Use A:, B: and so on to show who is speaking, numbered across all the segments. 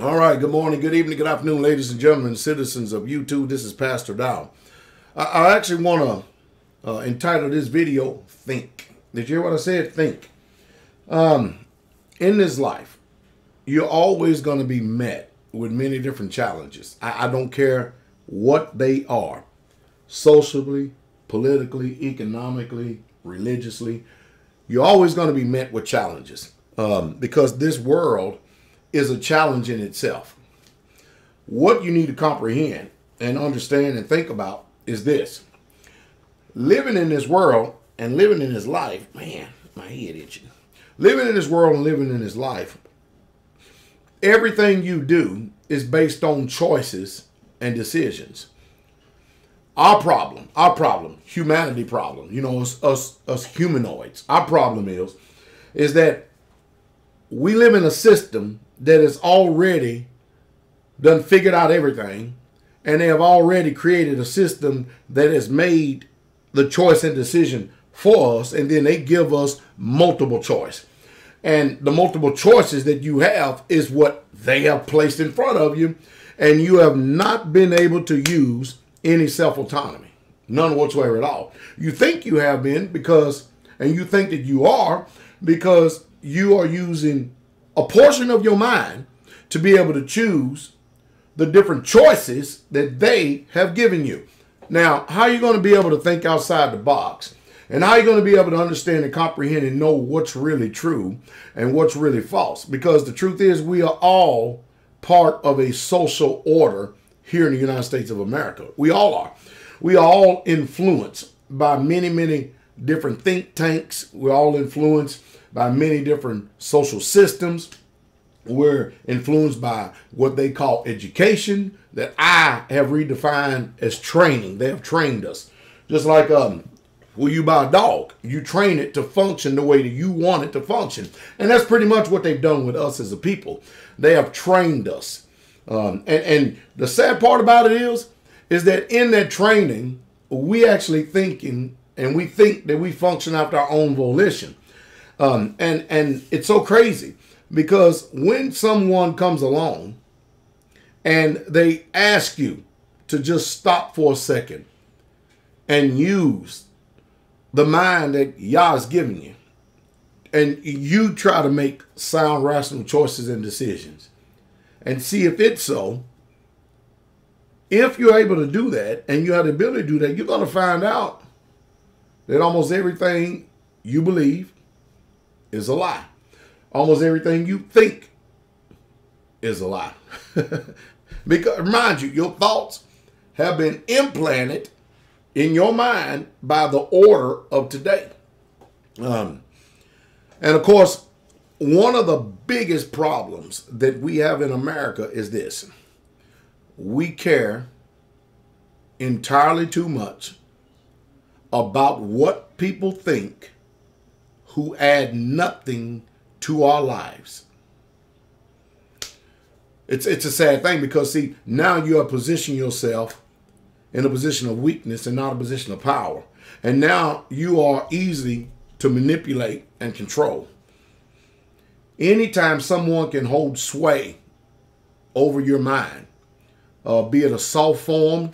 A: All right, good morning, good evening, good afternoon, ladies and gentlemen, citizens of YouTube. This is Pastor Dow. I actually want to entitle this video, Think. Did you hear what I said? Think. In this life, you're always going to be met with many different challenges. I don't care what they are, socially, politically, economically, religiously. You're always going to be met with challenges because this world is a challenge in itself. What you need to comprehend and understand and think about is this. Living in this world and living in this life, man, my head itching. Living in this world and living in this life, everything you do is based on choices and decisions. Our problem, humanity problem, us humanoids, our problem is that we live in a system that has already done figured out everything, and they have already created a system that has made the choice and decision for us, and then they give us multiple choice. And the multiple choices that you have is what they have placed in front of you, and you have not been able to use any self-autonomy. None whatsoever at all. You think you have been and you think that you are because you are using a portion of your mind to be able to choose the different choices that they have given you. Now, how are you going to be able to think outside the box? And how are you going to be able to understand and comprehend and know what's really true and what's really false? Because the truth is we are all part of a social order here in the United States of America. We all are. We are all influenced by many, many different think tanks. We're all influenced by many different social systems. We're influenced by what they call education that I have redefined as training. They have trained us. Just like when you buy a dog, you train it to function the way that you want it to function. And that's pretty much what they've done with us as a people. They have trained us. And the sad part about it is that in that training, we actually thinking and we think that we function after our own volition. And it's so crazy because when someone comes along and they ask you to just stop for a second and use the mind that Yah is giving you, and you try to make sound, rational choices and decisions and see if it's so, if you're able to do that and you have the ability to do that, you're going to find out that almost everything you believe is a lie. Almost everything you think is a lie. Because, mind you, your thoughts have been implanted in your mind by the order of today. And of course, one of the biggest problems that we have in America is this. We care entirely too much about what people think who add nothing to our lives. It's a sad thing because, see, now you are positioning yourself in a position of weakness and not a position of power. And now you are easy to manipulate and control. Anytime someone can hold sway over your mind, be it a soft form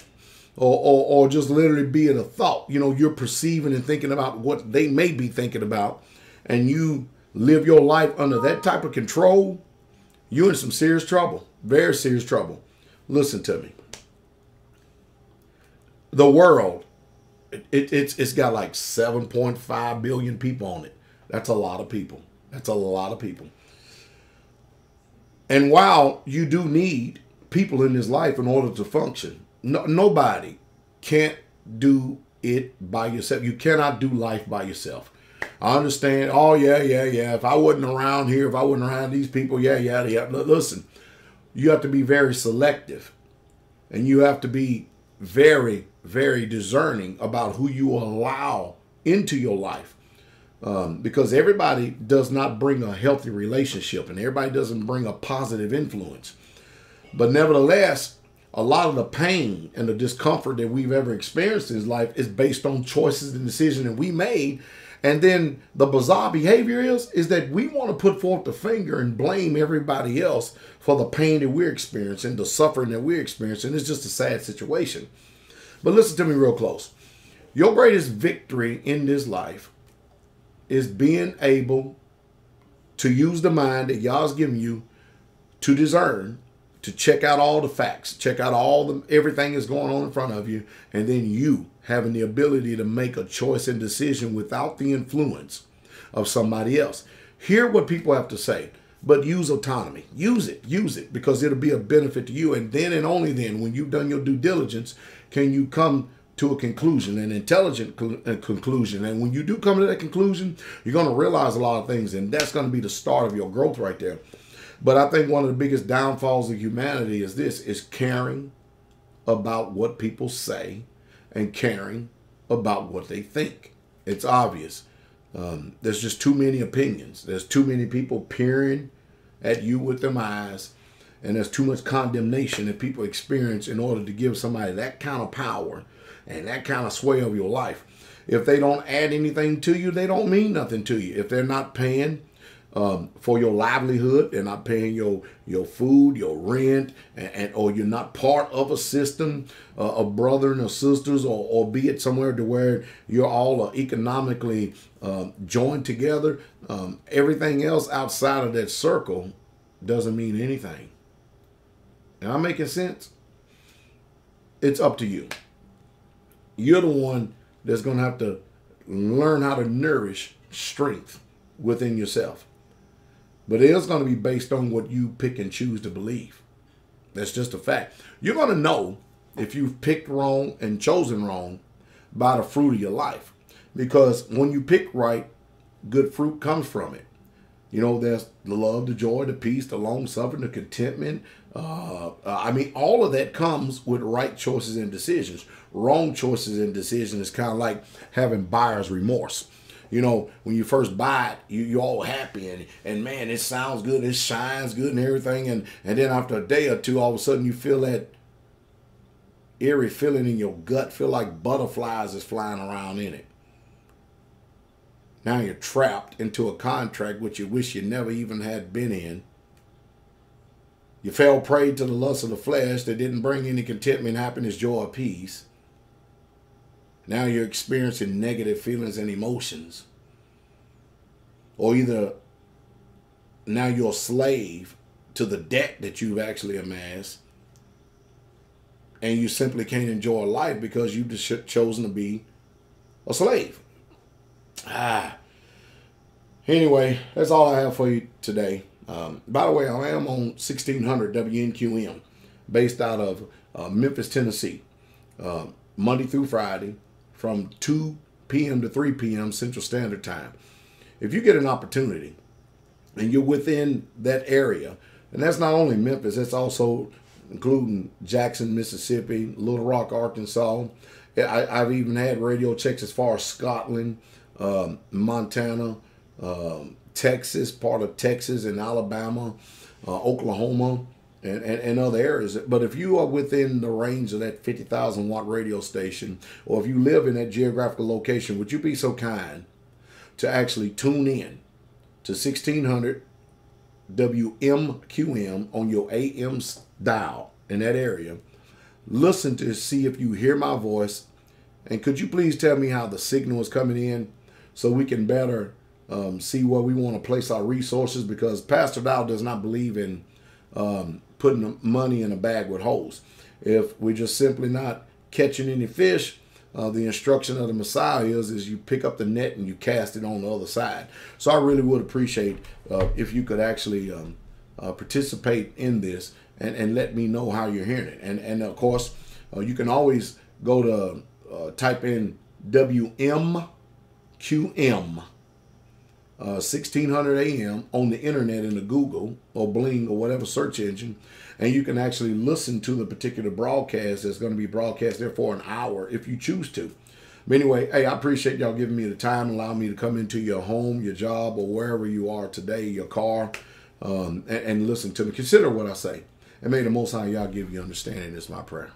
A: or just literally be it a thought, you're perceiving and thinking about what they may be thinking about, and you live your life under that type of control, you're in some serious trouble, very serious trouble. Listen to me. The world, it's got like 7.5 billion people on it. That's a lot of people. That's a lot of people. And while you do need people in this life in order to function, nobody can't do it by yourself. You cannot do life by yourself. I understand. Oh, yeah. If I wasn't around here, if I wasn't around these people, yeah. Listen, you have to be very selective. And you have to be very, very discerning about who you allow into your life. Because everybody does not bring a healthy relationship and everybody doesn't bring a positive influence. But nevertheless, a lot of the pain and the discomfort that we've ever experienced in life is based on choices and decisions that we made. And then the bizarre behavior is that we want to put forth the finger and blame everybody else for the pain that we're experiencing, the suffering that we're experiencing. It's just a sad situation. But listen to me real close. Your greatest victory in this life is being able to use the mind that God's given you to discern, to check out all the facts, check out everything that's going on in front of you, and then you having the ability to make a choice and decision without the influence of somebody else. Hear what people have to say, but use autonomy. Use it, because it'll be a benefit to you. And then and only then, when you've done your due diligence, can you come to a conclusion, an intelligent conclusion. And when you do come to that conclusion, you're going to realize a lot of things, and that's going to be the start of your growth right there. But I think one of the biggest downfalls of humanity is caring about what people say and caring about what they think. It's obvious. There's just too many opinions. There's too many people peering at you with them eyes, and there's too much condemnation that people experience in order to give somebody that kind of power and that kind of sway over your life. If they don't add anything to you, they don't mean nothing to you. If they're not paying for your livelihood, they're not paying your food, your rent, or you're not part of a system of brothers or sisters, or be it somewhere to where you're all economically joined together, everything else outside of that circle doesn't mean anything. Am I making sense? It's up to you. You're the one that's going to have to learn how to nourish strength within yourself. But it is going to be based on what you pick and choose to believe. That's just a fact. You're going to know if you've picked wrong and chosen wrong by the fruit of your life. Because when you pick right, good fruit comes from it. You know, there's the love, the joy, the peace, the long suffering, the contentment. All of that comes with right choices and decisions. Wrong choices and decisions is kind of like having buyer's remorse. You know, when you first buy it, you're all happy and man, it sounds good, it shines good and everything. And then after a day or two, all of a sudden you feel that eerie feeling in your gut, feel like butterflies is flying around in it. Now you're trapped into a contract which you wish you never even had been in. You fell prey to the lust of the flesh that didn't bring any contentment, happiness, joy, or peace. Now you're experiencing negative feelings and emotions. Or either now you're a slave to the debt that you've actually amassed, and you simply can't enjoy life because you've just chosen to be a slave. Anyway, that's all I have for you today. By the way, I am on 1600 WNQM, based out of Memphis, Tennessee, Monday through Friday from 2 p.m. to 3 p.m. Central Standard Time. If you get an opportunity and you're within that area, and that's not only Memphis, that's also including Jackson, Mississippi, Little Rock, Arkansas. I've even had radio checks as far as Scotland, Montana, Texas, part of Texas and Alabama, Oklahoma, and other areas. But if you are within the range of that 50,000 watt radio station, or if you live in that geographical location, would you be so kind to actually tune in to 1600 WMQM on your AM dial in that area? Listen to see if you hear my voice, and could you please tell me how the signal is coming in so we can better see where we want to place our resources, because Pastor Dow does not believe in putting money in a bag with holes. If we're just simply not catching any fish, the instruction of the Messiah is you pick up the net and you cast it on the other side. So I really would appreciate if you could actually participate in this and let me know how you're hearing it. And of course, you can always go to type in WMQM 1600 AM on the internet in the Google or Bling or whatever search engine, and you can actually listen to the particular broadcast that's going to be broadcast there for an hour if you choose to. But anyway, hey, I appreciate y'all giving me the time, allowing me to come into your home, your job, or wherever you are today, your car, and listen to me. Consider what I say, and may the Most High y'all give you understanding. Is my prayer.